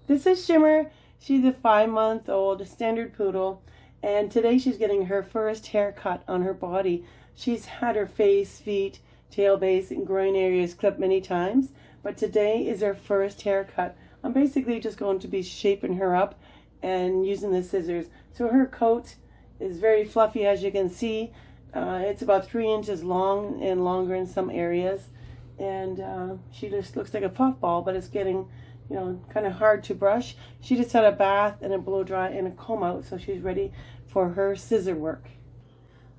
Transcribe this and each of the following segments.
This is Shimmer. She's a 5-month-old standard poodle, and today she's getting her first haircut on her body. She's had her face, feet, tail base, and groin areas clipped many times, but today is her first haircut. I'm basically just going to be shaping her up and using the scissors. So her coat is very fluffy, as you can see. It's about 3 inches long and longer in some areas, and she just looks like a puffball, but it's getting kind of hard to brush. She just had a bath and a blow dry and a comb out, so she's ready for her scissor work.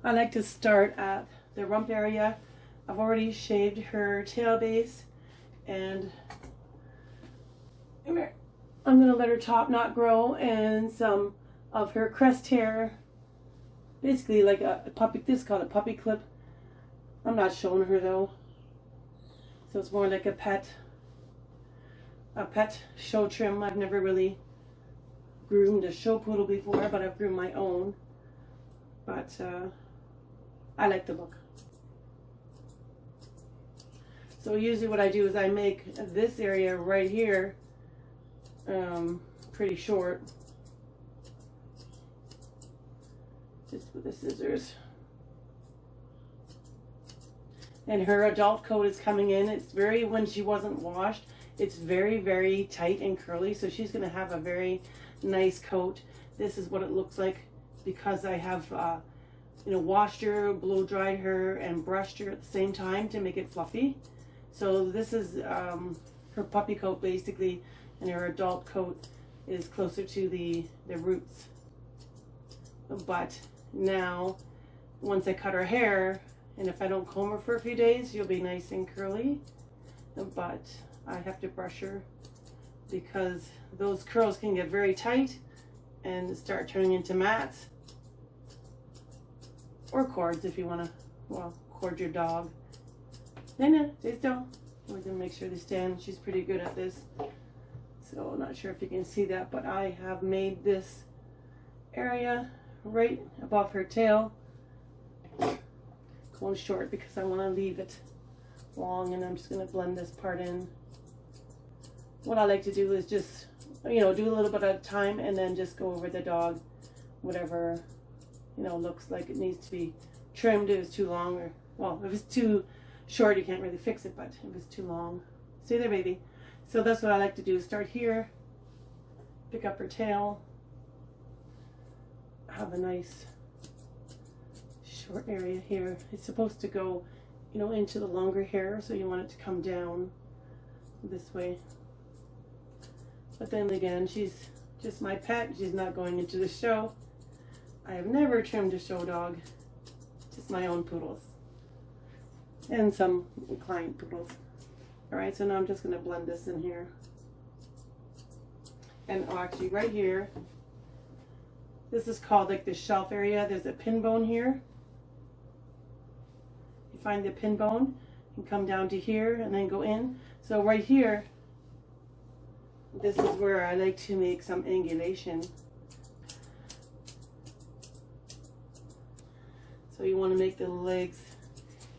I like to start at the rump area. I've already shaved her tail base, and I'm going to let her top knot grow, and some of her crest hair, basically like a puppy, this is called a puppy clip. I'm not showing her though, so it's more like a pet show trim. I've never really groomed a show poodle before, but I've groomed my own. But I like the look. So usually what I do is I make this area right here pretty short, just with the scissors. And her adult coat is coming in. It's very, when she wasn't washed, it's very, very tight and curly, so she's going to have a very nice coat. This is what it looks like because I have, washed her, blow dried her, and brushed her at the same time to make it fluffy. So this is her puppy coat basically, and her adult coat is closer to the roots. But now, once I cut her hair, and if I don't comb her for a few days, she'll be nice and curly. But I have to brush her because those curls can get very tight and start turning into mats or cords if you want to, cord your dog. Nana, stay still. We're going to make sure they stand. She's pretty good at this. So I'm not sure if you can see that, but I have made this area right above her tail going short because I want to leave it long, and I'm just going to blend this part in. What I like to do is just, do a little bit at a time and then just go over the dog, whatever, looks like it needs to be trimmed. If it's too long, or, if it's too short, you can't really fix it, but if it's too long, stay there, baby. So that's what I like to do. Start here, pick up her tail, have a nice short area here. It's supposed to go, into the longer hair, so you want it to come down this way. But then again, she's just my pet. She's not going into the show. I have never trimmed a show dog, just my own poodles and some client poodles. All right, so now I'm just going to blend this in here. And actually right here, this is called like the shelf area. There's a pin bone here. You find the pin bone and come down to here and then go in. So right here, this is where I like to make some angulation. So you want to make the legs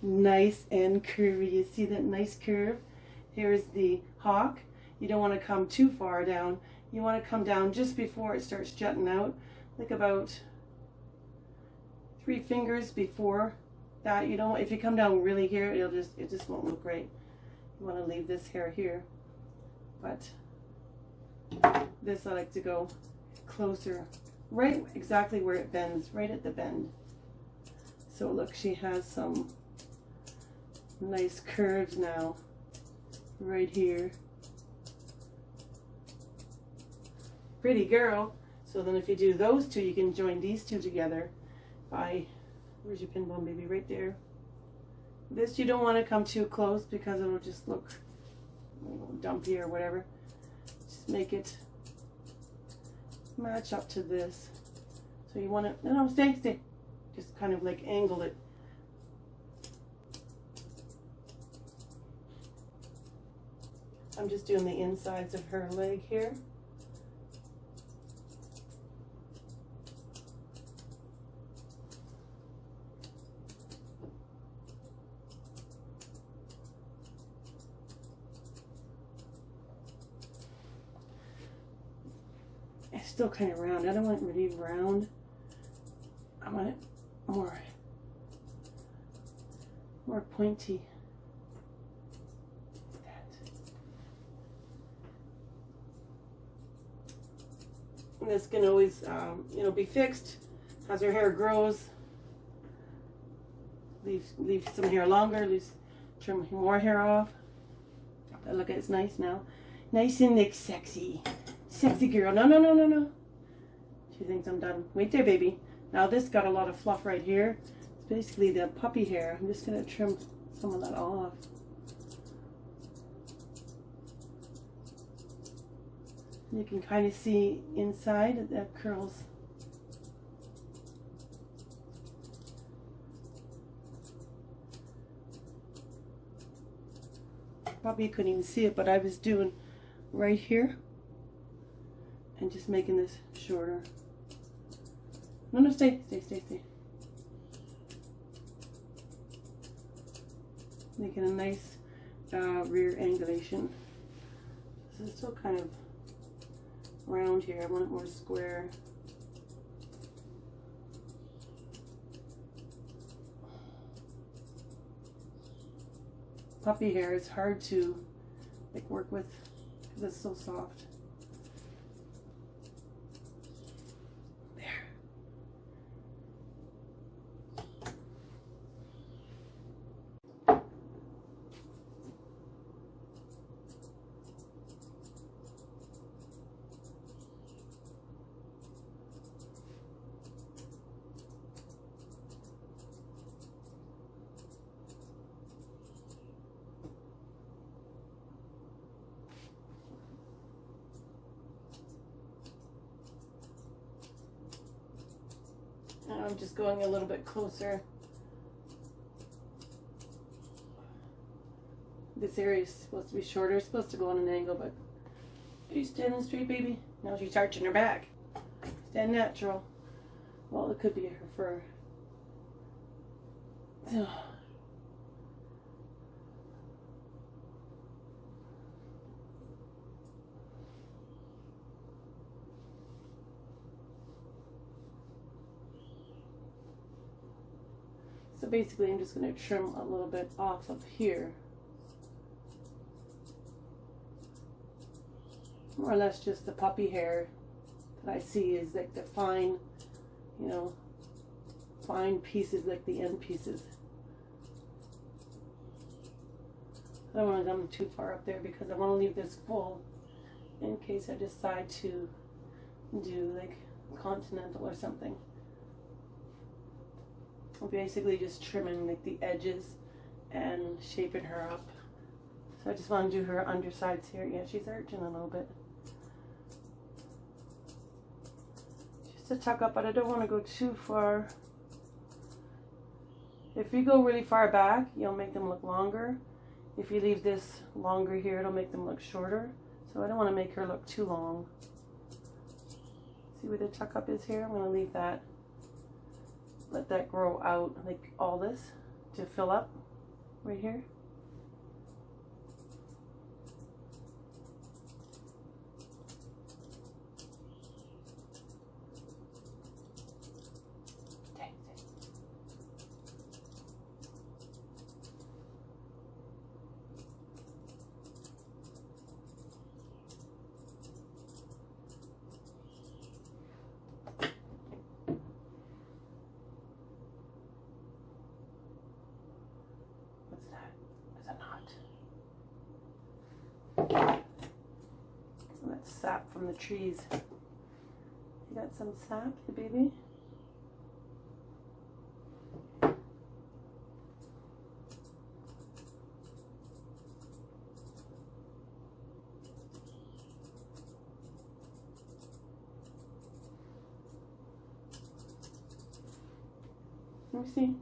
nice and curvy. You see that nice curve? Here's the hock. You don't want to come too far down. You want to come down just before it starts jutting out, like about 3 fingers before that. If you come down really here, it just won't look right. You want to leave this hair here, but this I like to go closer, right exactly where it bends, right at the bend. So look, she has some nice curves now, right here. Pretty girl. So then if you do those two, you can join these two together by, where's your pin bone, baby? Right there. This you don't want to come too close because it'll just look dumpy or whatever. Just make it match up to this. So you want to, no, stay. Just kind of like angle it. I'm just doing the insides of her leg here. It's still kind of round. I don't want it really round. I want it more pointy. Like that. And this can always, be fixed as her hair grows. Leave some hair longer. Trim more hair off. But look, it's nice now. Nice and like sexy. Sexy girl. No. She thinks I'm done. Wait there, baby. Now this got a lot of fluff right here. It's basically the puppy hair. I'm just going to trim some of that off. You can kind of see inside that curls. Probably you couldn't even see it, but I was doing right here and just making this shorter. No, stay. Making a nice rear angulation. This is still kind of round here. I want it more square. Puppy hair is hard to work with because it's so soft. There. I'm just going a little bit closer. This area is supposed to be shorter. It's supposed to go on an angle, but are you standing straight, baby? Now she's arching her back. Stand natural. Well, it could be her fur. So basically I'm just going to trim a little bit off of here. More or less just the puppy hair that I see is like the fine, fine pieces, like the end pieces. I don't want to come too far up there because I want to leave this full in case I decide to do like continental or something. I'm basically just trimming like the edges and shaping her up. So I just want to do her undersides here. Yeah, she's arching a little bit. Just to tuck up, but I don't want to go too far. If you go really far back, you'll make them look longer. If you leave this longer here, it'll make them look shorter. So I don't want to make her look too long. See where the tuck up is here? I'm going to leave that. Let that grow out, like all this, to fill up right here. That's sap from the trees. You got some sap, the baby? Let me see.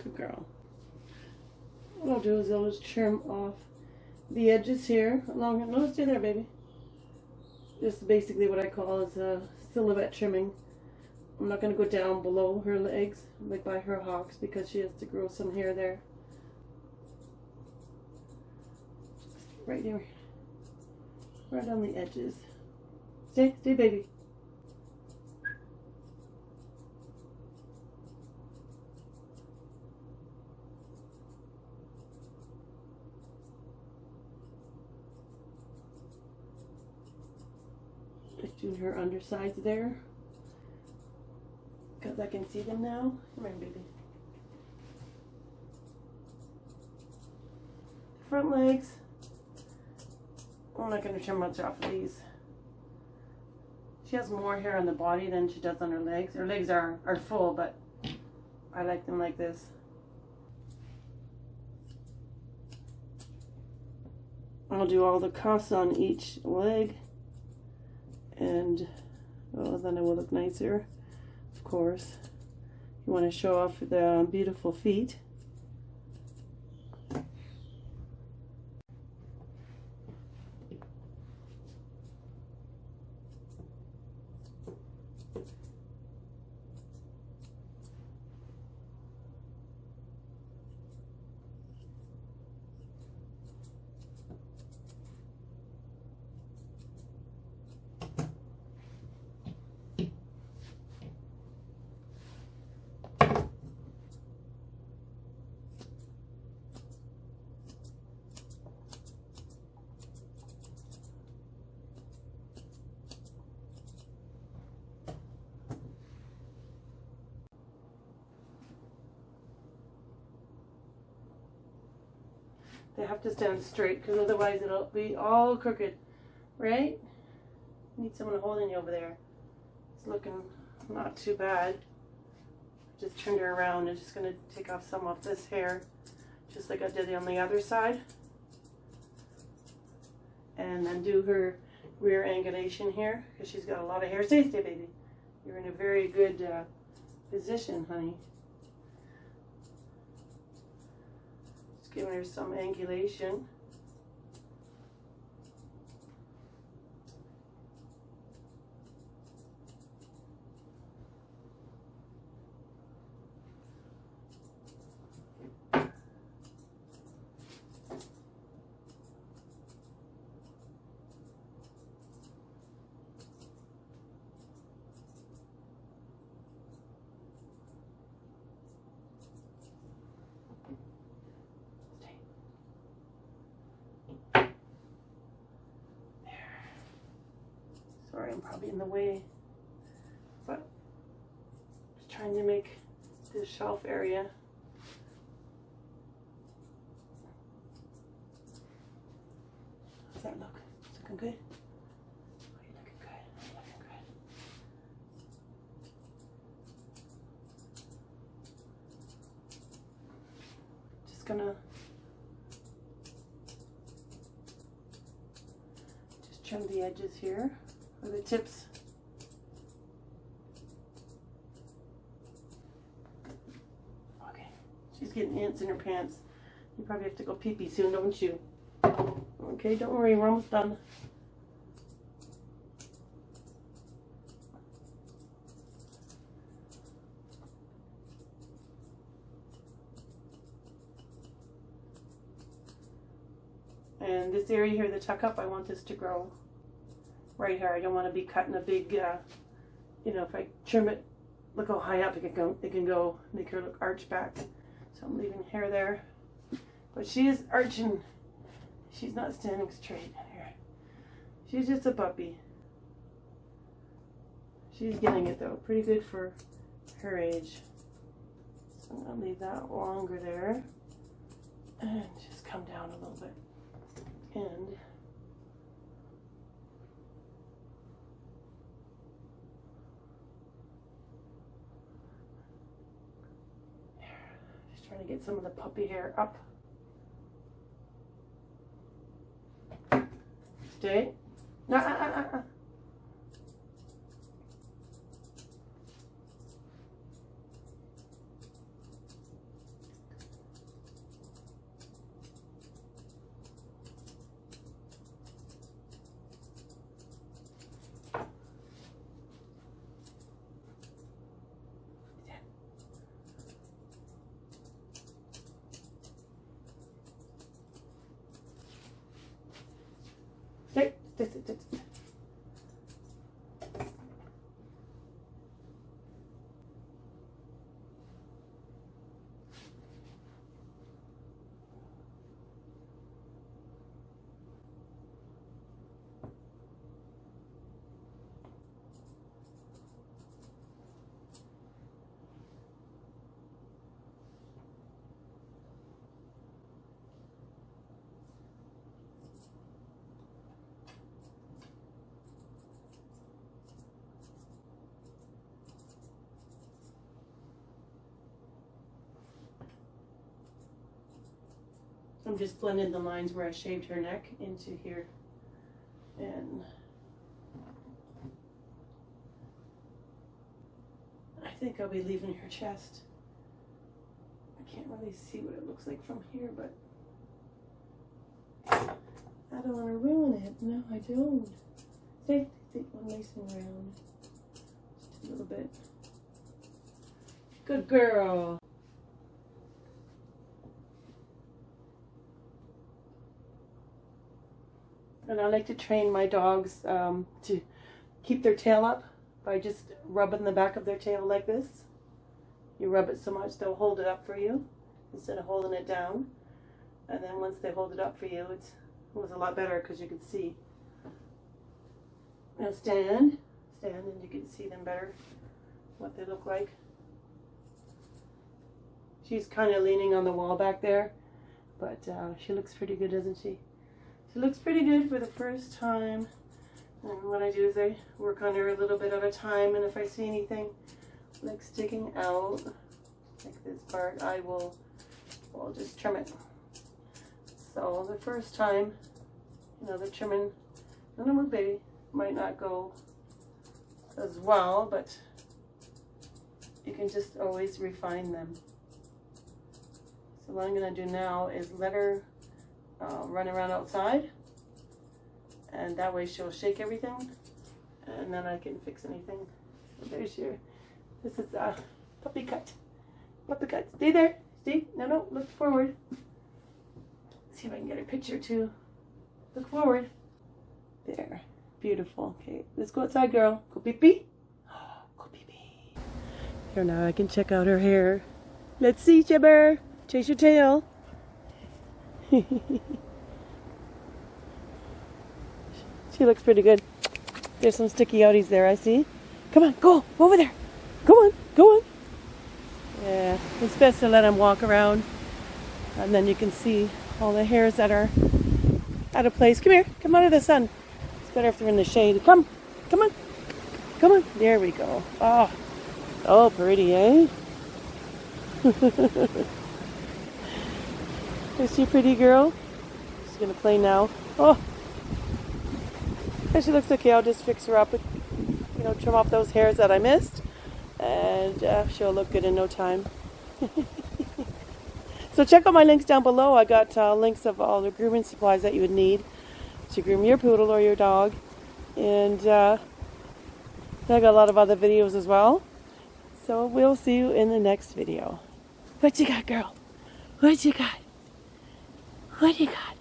Good girl. What I'll do is I'll just trim off the edges here along. No, stay there, baby. Just basically what I call is a silhouette trimming. I'm not going to go down below her legs, like by her hocks, because she has to grow some hair there. Just right here, right on the edges. Stay, baby. Just doing her undersides there, because I can see them now. Come here, baby. Front legs. I'm not going to trim much off of these. She has more hair on the body than she does on her legs. Her legs are full, but I like them like this. I'll do all the cuffs on each leg, and well, then it will look nicer. Of course, you want to show off the beautiful feet. They have to stand straight, because otherwise it'll be all crooked, right? Need someone holding you over there. It's looking not too bad. Just turned her around. I'm just going to take off some of this hair, just like I did on the other side. And then do her rear angulation here, because she's got a lot of hair. Stay, baby. You're in a very good position, honey. Giving her some angulation. Sorry, I'm probably in the way, but just trying to make this shelf area. How's that look? It's looking good? Oh, you're looking good. You're looking good. Just gonna trim the edges here. Or the tips. Okay, she's getting ants in her pants. You probably have to go pee-pee soon, don't you? Okay, don't worry, we're almost done. And this area here, the tuck up, I want this to grow right here. I don't want to be cutting a big, you know, if I trim it, look how high up it can go, make her look arched back. So I'm leaving hair there. But she is arching. She's not standing straight here. She's just a puppy. She's getting it though, pretty good for her age. So I'm gonna leave that longer there. And just come down a little bit. And trying to get some of the puppy hair up. Stay. That's it, that's it. I'm just blending the lines where I shaved her neck into here. And I think I'll be leaving her chest. I can't really see what it looks like from here, but I don't want to ruin it. No, I don't. Stay one nice and round. Just a little bit. Good girl. And I like to train my dogs to keep their tail up by just rubbing the back of their tail like this. You rub it so much they'll hold it up for you instead of holding it down. And then once they hold it up for you, it was a lot better because you can see. Now stand, and you can see them better, what they look like. She's kind of leaning on the wall back there, but she looks pretty good, doesn't she? She looks pretty good for the first time. And what I do is I work on her a little bit at a time, and if I see anything like sticking out, like this part, I'll just trim it. So the first time, the trimming, the little baby might not go as well, but you can just always refine them. So what I'm going to do now is let her run around outside, and that way she'll shake everything, and then I can fix anything. So there's your, this is a puppy cut. Puppy cut. Stay there. Stay. No, look forward. See if I can get a picture too. Look forward. There. Beautiful. Okay, let's go outside, girl. Go pee-pee. Go pee-pee. Here, now I can check out her hair. Let's see, Shimmer. Chase your tail. She looks pretty good. There's some sticky outies there, I see. Come on, go over there. Go on. Yeah, it's best to let them walk around, and then you can see all the hairs that are out of place. Come here, come out of the sun. It's better if they're in the shade. Come on. There we go. Oh, pretty, eh? Is she a pretty girl? She's gonna play now. Oh, and she looks okay. I'll just fix her up with, trim off those hairs that I missed, and she'll look good in no time. So check out my links down below. I got links of all the grooming supplies that you would need to groom your poodle or your dog, and I got a lot of other videos as well. So we'll see you in the next video. What you got, girl? What you got? What you got?